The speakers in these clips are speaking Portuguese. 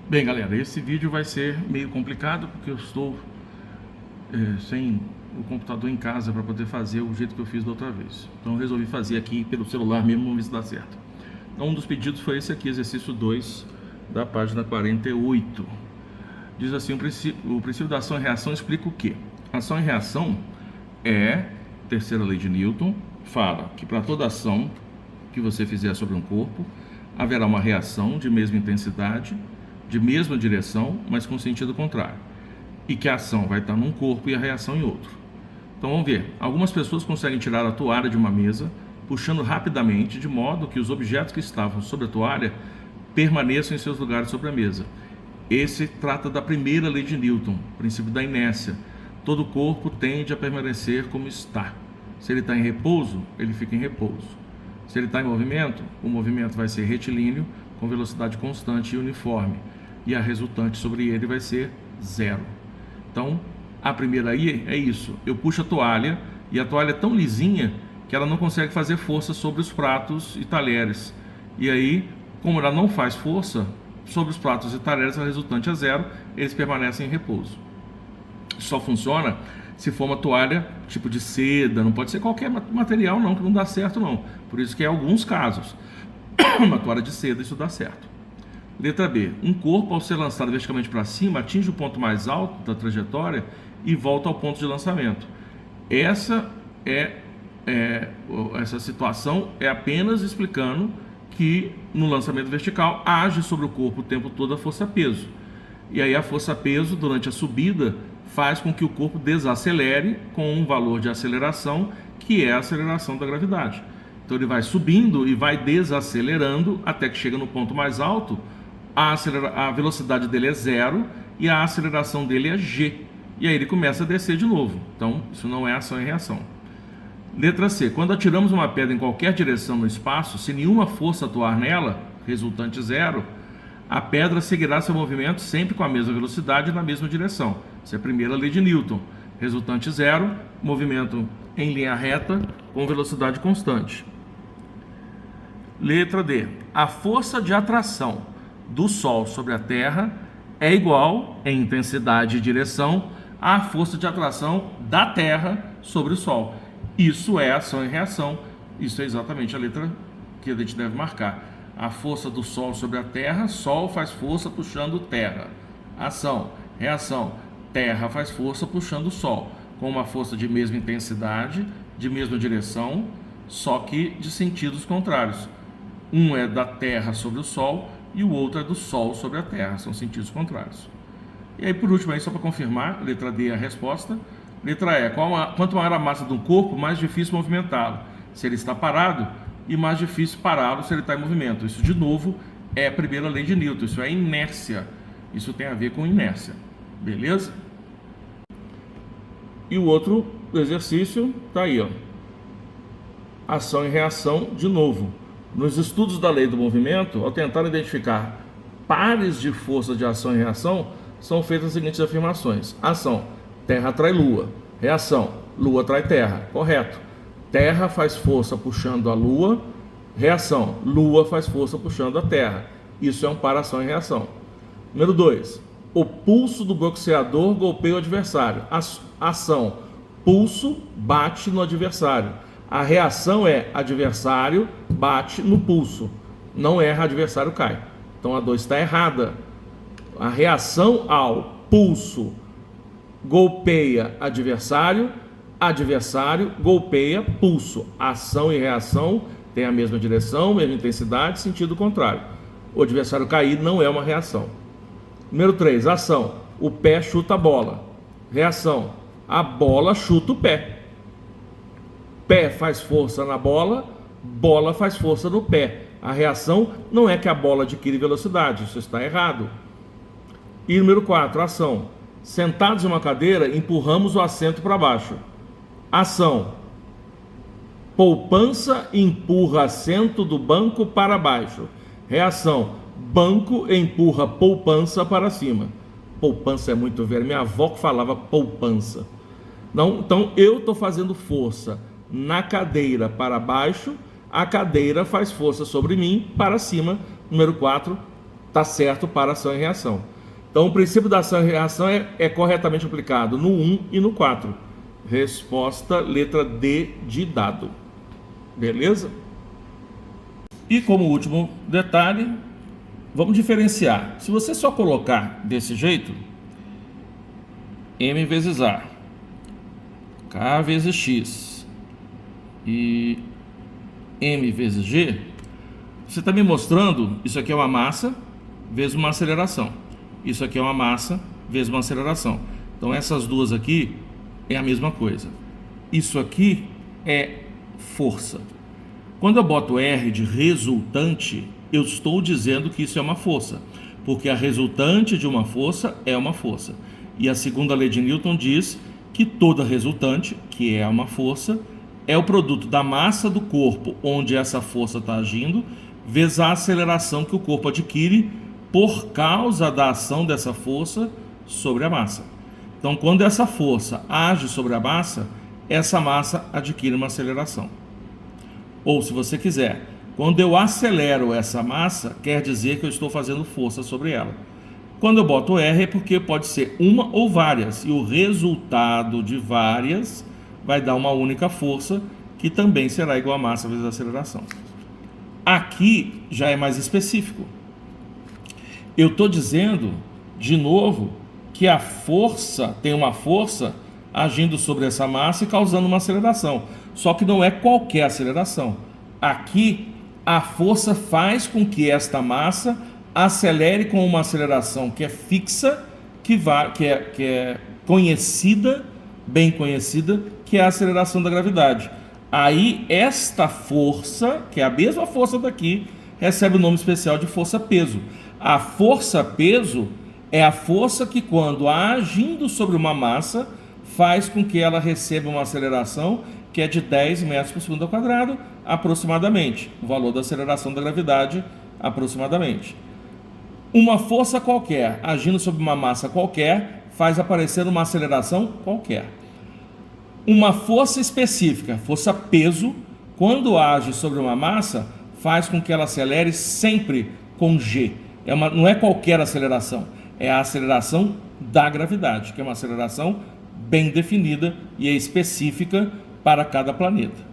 Bem, galera, esse vídeo vai ser meio complicado porque eu estou sem o computador em casa para poder fazer o jeito que eu fiz da outra vez. Então eu resolvi fazer aqui pelo celular mesmo, vamos ver se dá certo. Então um dos pedidos foi esse aqui, exercício 2 da página 48. Diz assim, o princípio da ação e reação explica o quê? Ação e reação terceira lei de Newton, fala que para toda ação que você fizer sobre um corpo, haverá uma reação de mesma intensidade, de mesma direção, mas com sentido contrário. E que a ação vai estar num corpo e a reação em outro. Então vamos ver. Algumas pessoas conseguem tirar a toalha de uma mesa, puxando rapidamente, de modo que os objetos que estavam sobre a toalha permaneçam em seus lugares sobre a mesa. Esse trata da primeira lei de Newton, princípio da inércia. Todo corpo tende a permanecer como está. Se ele está em repouso, ele fica em repouso. Se ele está em movimento, o movimento vai ser retilíneo, com velocidade constante e uniforme. E a resultante sobre ele vai ser zero. Então, a primeira aí é isso. Eu puxo a toalha, e a toalha é tão lisinha que ela não consegue fazer força sobre os pratos e talheres. E aí, como ela não faz força sobre os pratos e talheres, a resultante é zero, eles permanecem em repouso. Só funciona se for uma toalha tipo de seda, não pode ser qualquer material não, que não dá certo não. Por isso que em alguns casos, uma toalha de seda, isso dá certo. Letra B. Um corpo, ao ser lançado verticalmente para cima, atinge o ponto mais alto da trajetória e volta ao ponto de lançamento. Essa situação é apenas explicando que no lançamento vertical age sobre o corpo o tempo todo a força-peso. E aí a força-peso, durante a subida, faz com que o corpo desacelere com um valor de aceleração, que é a aceleração da gravidade. Então ele vai subindo e vai desacelerando até que chega no ponto mais alto, a velocidade dele é zero e a aceleração dele é g. E aí ele começa a descer de novo. Então isso não é ação e reação. Letra C. Quando atiramos uma pedra em qualquer direção no espaço, se nenhuma força atuar nela, resultante zero, a pedra seguirá seu movimento sempre com a mesma velocidade e na mesma direção. Essa é a primeira lei de Newton. Resultante zero, movimento em linha reta com velocidade constante. Letra D. A força de atração do Sol sobre a Terra é igual, em intensidade e direção, à força de atração da Terra sobre o Sol. Isso é ação e reação. Isso é exatamente a letra que a gente deve marcar. A força do Sol sobre a Terra, Sol faz força puxando Terra. Ação, reação, Terra faz força puxando o Sol, com uma força de mesma intensidade, de mesma direção, só que de sentidos contrários. Um é da Terra sobre o Sol e o outro é do Sol sobre a Terra, são sentidos contrários. E aí por último, aí, só para confirmar, letra D é a resposta. Letra E, quanto maior a massa de um corpo, mais difícil movimentá-lo. Se ele está parado, e mais difícil pará-lo se ele está em movimento. Isso, de novo, é a primeira lei de Newton. Isso é inércia. Isso tem a ver com inércia. Beleza? E o outro exercício está aí, ó. Ação e reação de novo. Nos estudos da lei do movimento, ao tentar identificar pares de força de ação e reação, são feitas as seguintes afirmações. Ação: Terra atrai Lua. Reação: Lua atrai Terra. Correto. Terra faz força puxando a Lua. Reação: Lua faz força puxando a Terra. Isso é um par ação e reação. Número 2. O pulso do boxeador golpeia o adversário. Ação: pulso bate no adversário. A reação é adversário bate no pulso. Não erra, adversário cai. Então a 2 está errada. A reação ao pulso golpeia adversário, adversário golpeia pulso. Ação e reação têm a mesma direção, mesma intensidade, sentido contrário. O adversário cair não é uma reação. Número 3, ação: o pé chuta a bola. Reação: a bola chuta o pé. Pé faz força na bola, bola faz força no pé. A reação não é que a bola adquire velocidade, isso está errado. E número 4, ação: sentados em uma cadeira, empurramos o assento para baixo. Ação: poupança empurra assento do banco para baixo. Reação: banco empurra poupança para cima. Poupança é muito velho, minha avó que falava poupança. Não, então eu estou fazendo força na cadeira para baixo, a cadeira faz força sobre mim para cima. Número 4 está certo para ação e reação. Então o princípio da ação e reação é corretamente aplicado no 1 e no 4. Resposta letra D de dado. Beleza? E como último detalhe, vamos diferenciar. Se você só colocar desse jeito, M vezes A, K vezes X e M vezes G, você está me mostrando, isso aqui é uma massa vezes uma aceleração. Isso aqui é uma massa vezes uma aceleração. Então essas duas aqui é a mesma coisa. Isso aqui é força. Quando eu boto R de resultante, eu estou dizendo que isso é uma força, porque a resultante de uma força é uma força. E a segunda lei de Newton diz que toda resultante, que é uma força, é o produto da massa do corpo onde essa força está agindo, vezes a aceleração que o corpo adquire por causa da ação dessa força sobre a massa. Então, quando essa força age sobre a massa, essa massa adquire uma aceleração. Ou, se você quiser, quando eu acelero essa massa, quer dizer que eu estou fazendo força sobre ela. Quando eu boto R é porque pode ser uma ou várias, e o resultado de várias vai dar uma única força, que também será igual a massa vezes a aceleração. Aqui já é mais específico. Eu estou dizendo, de novo, que a força tem uma força agindo sobre essa massa e causando uma aceleração. Só que não é qualquer aceleração. Aqui, a força faz com que esta massa acelere com uma aceleração que é fixa, que é conhecida, bem conhecida, que é a aceleração da gravidade. Aí, esta força, que é a mesma força daqui, recebe o nome especial de força-peso. A força-peso é a força que, quando agindo sobre uma massa, faz com que ela receba uma aceleração que é de 10 metros por segundo ao quadrado, aproximadamente. O valor da aceleração da gravidade, aproximadamente. Uma força qualquer, agindo sobre uma massa qualquer, faz aparecer uma aceleração qualquer. Uma força específica, força-peso, quando age sobre uma massa, faz com que ela acelere sempre com G. Não é qualquer aceleração, é a aceleração da gravidade, que é uma aceleração bem definida e é específica para cada planeta.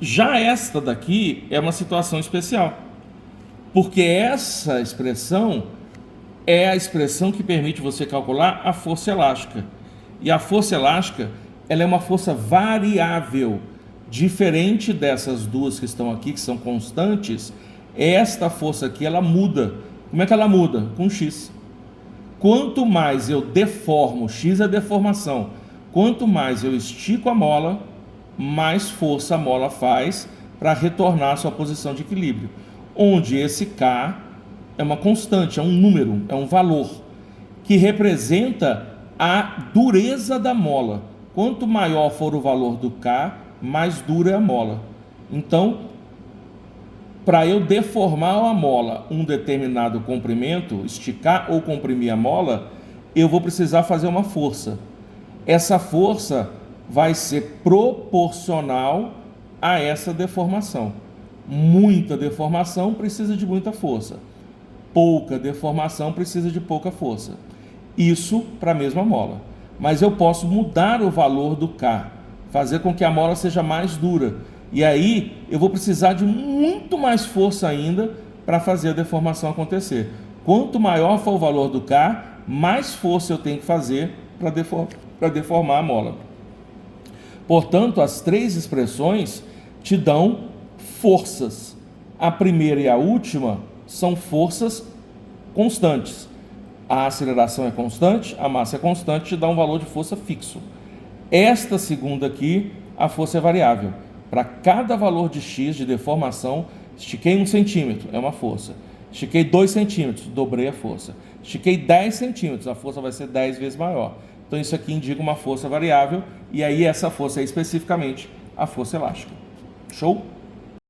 Já esta daqui é uma situação especial, porque essa expressão é a expressão que permite você calcular a força elástica. E a força elástica, ela é uma força variável, diferente dessas duas que estão aqui, que são constantes. Esta força aqui, ela muda. Como é que ela muda? Com X. Quanto mais eu deformo, X é deformação, quanto mais eu estico a mola, mais força a mola faz para retornar à sua posição de equilíbrio. Onde esse K é uma constante, é um número, é um valor, que representa a dureza da mola. Quanto maior for o valor do K, mais dura é a mola. Então, para eu deformar a mola um determinado comprimento, esticar ou comprimir a mola, eu vou precisar fazer uma força. Essa força vai ser proporcional a essa deformação. Muita deformação precisa de muita força. Pouca deformação precisa de pouca força. Isso para a mesma mola. Mas eu posso mudar o valor do K, fazer com que a mola seja mais dura. E aí eu vou precisar de muito mais força ainda para fazer a deformação acontecer. Quanto maior for o valor do K, mais força eu tenho que fazer para deformar a mola. Portanto, as três expressões te dão forças. A primeira e a última são forças constantes. A aceleração é constante, a massa é constante, te dá um valor de força fixo. Esta segunda aqui, a força é variável. Para cada valor de X de deformação, estiquei 1 centímetro, é uma força. Estiquei 2 centímetros, dobrei a força. Estiquei 10 centímetros, a força vai ser 10 vezes maior. Então isso aqui indica uma força variável, e aí essa força é especificamente a força elástica. Show?